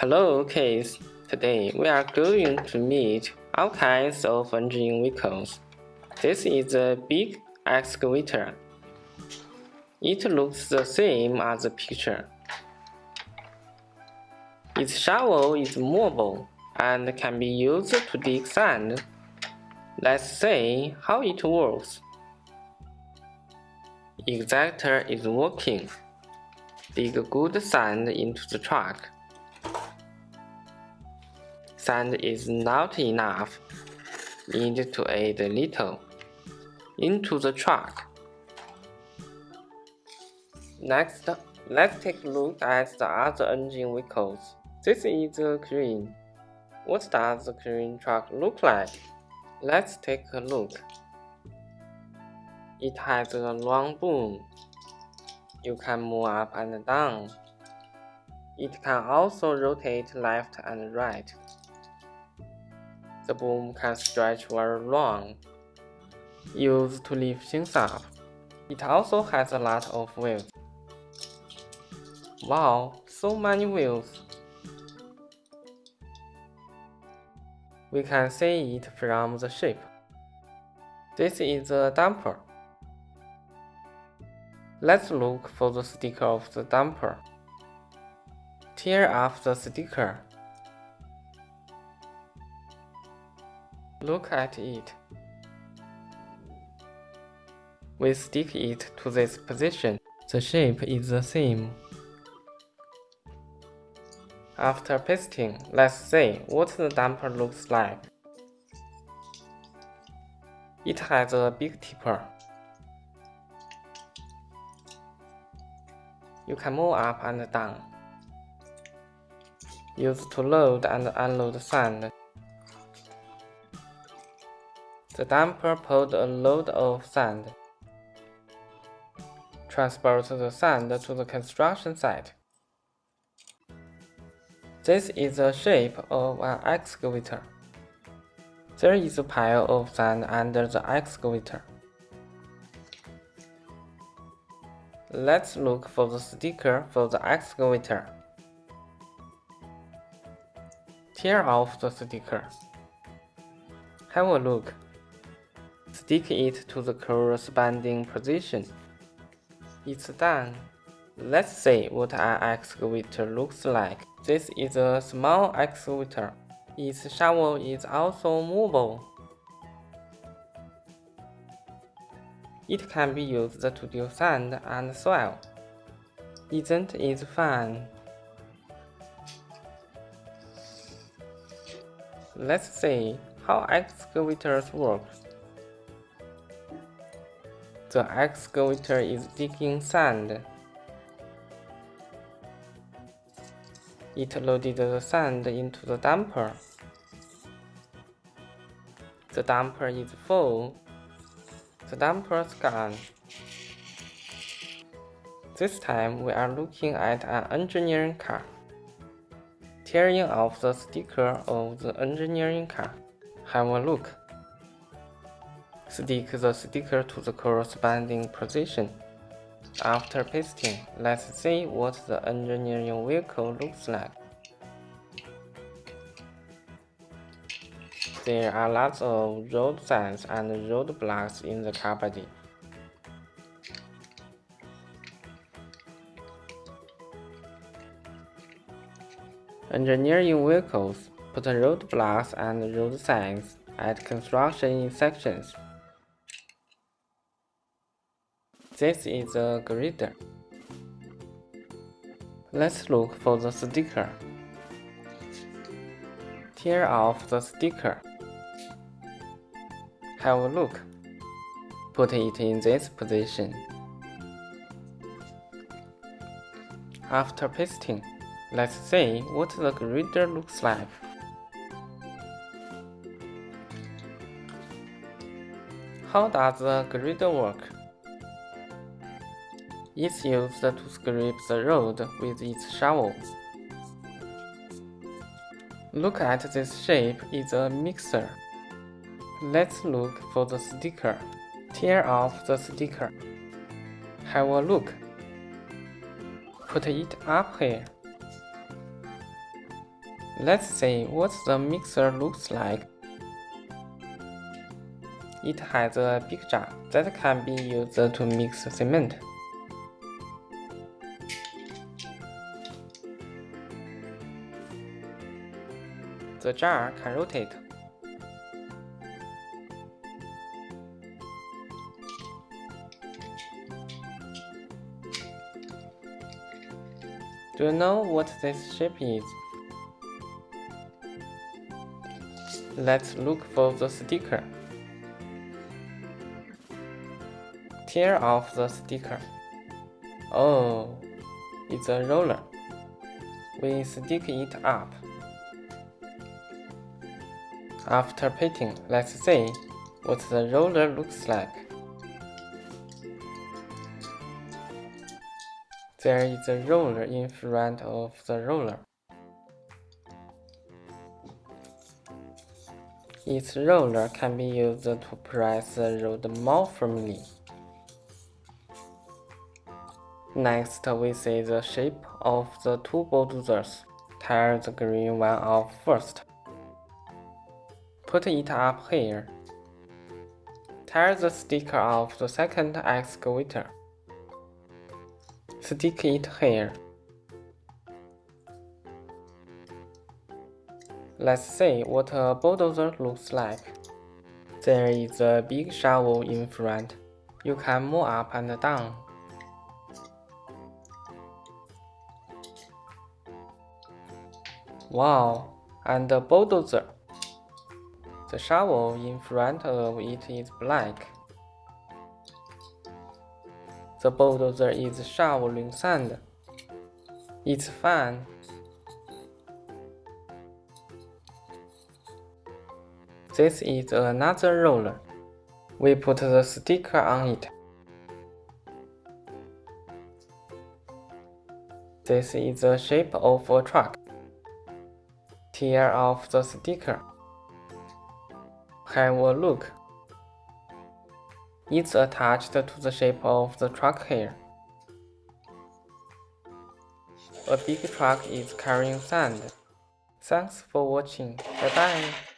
Hello kids, today we are going to meet all kinds of engine vehicles. This is a big excavator. It looks the same as the picture. Its shovel is mobile and can be used to dig sand. Let's see how it works. Excavator is working. Dig good sand into the truck. Sand is not enough. Need to add a little into the truck. Next, let's take a look at the other engine vehicles. This is a crane. What does the crane truck look like? Let's take a look. It has a long boom. You can move up and down. It can also rotate left and right. The boom can stretch very long, used to lift things up. It also has a lot of wheels. Wow, so many wheels! We can see it from the shape. This is a dumper. Let's look for the sticker of the dumper. Tear off the sticker. Look at it. We stick it to this position. The shape is the same. After pasting, let's see what the dumper looks like. It has a big tipper. You can move up and down. Used to load and unload sand. The dumper pulled a load of sand. Transport the sand to the construction site. This is the shape of an excavator. There is a pile of sand under the excavator. Let's look for the sticker for the excavator. Tear off the sticker. Have a look. Stick it to the corresponding position. It's done. Let's see what an excavator looks like. This is a small excavator. Its shovel is also mobile. It can be used to dig sand and soil. Isn't it fun? Let's see how excavators work. The excavator is digging sand. It loaded the sand into the dumper. The dumper is full. The dumper's gone. This time we are looking at an engineering car. Tearing off the sticker of the engineering car. Have a look. Stick the sticker to the corresponding position. After pasting, let's see what the engineering vehicle looks like. There are lots of road signs and road blocks in the car body. Engineering vehicles put road blocks and road signs at construction sections. This is a grader. Let's look for the sticker. Tear off the sticker. Have a look. Put it in this position. After pasting, let's see what the grader looks like. How does the grader work? It's used to scrape the road with its shovel. Look at this shape, it's a mixer. Let's look for the sticker. Tear off the sticker. Have a look. Put it up here. Let's see what the mixer looks like. It has a big jar that can be used to mix cement. The jar can rotate. Do you know what this shape is? Let's look for the sticker. Tear off the sticker. Oh, it's a roller. We stick it up. After painting, let's see what the roller looks like. There is a roller in front of the roller. Its roller can be used to press the road more firmly. Next, we see the shape of the two bulldozers. Tear the green one off first. Put it up here. Tear the sticker off the second excavator. Stick it here. Let's see what a bulldozer looks like. There is a big shovel in front. You can move up and down. Wow, and a bulldozer. The shovel in front of it is black. The bulldozer is shoveling sand. It's fun. This is another roller. We put the sticker on it. This is the shape of a truck. Tear off the sticker. Have a look. It's attached to the shape of the truck here. A big truck is carrying sand. Thanks for watching. Bye bye.